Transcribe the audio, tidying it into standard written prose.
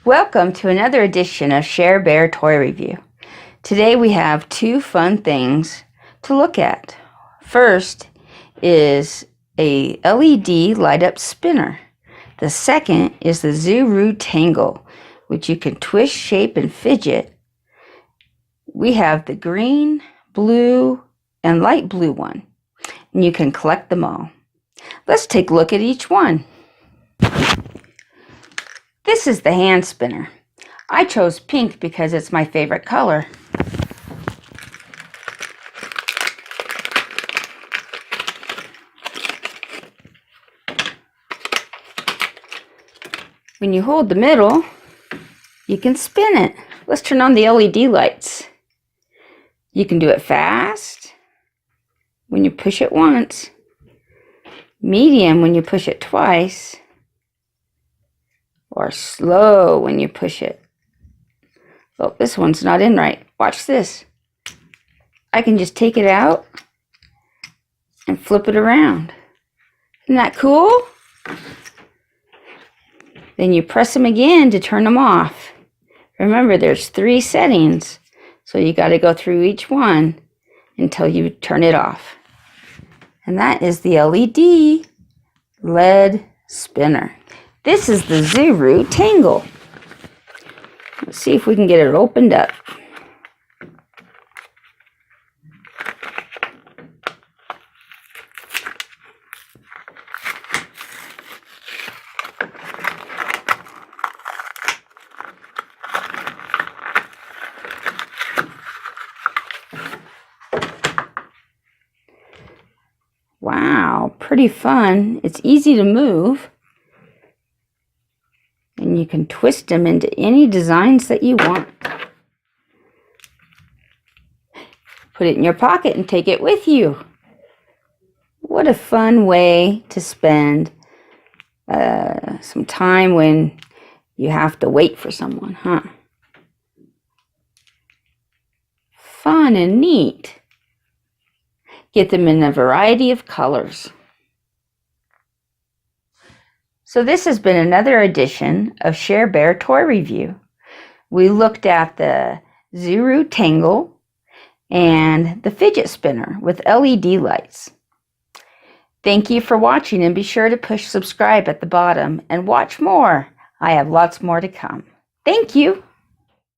Welcome to another edition of Share Bear Toy Review. Today we have two fun things to look at. First is a LED light-up spinner. The second is the Zuru Tangle, which you can twist, shape, and fidget. We have the green, blue, and light blue one, and you can collect them all. Let's take a look at each one. This is the hand spinner. I chose pink because it's my favorite color. When you hold the middle, you can spin it. Let's turn on the LED lights. You can do it fast when you push it once, medium when you push it twice, or slow when you push it. Oh, this one's not in right. Watch this. I can just take it out and flip it around. Isn't that cool? Then you press them again to turn them off. Remember, there's 3 settings, so you got to go through each one until you turn it off. And that is the LED spinner. This is the Zuru Tangle. Let's see if we can get it opened up. Wow, pretty fun. It's easy to move. And you can twist them into any designs that you want. Put it in your pocket and take it with you. What a fun way to spend some time when you have to wait for someone, huh? Fun and neat. Get them in a variety of colors. So this has been another edition of Share Bear Toy Review. We looked at the Zuru Tangle and the fidget spinner with LED lights. Thank you for watching, and be sure to push subscribe at the bottom and watch more. I have lots more to come. Thank you.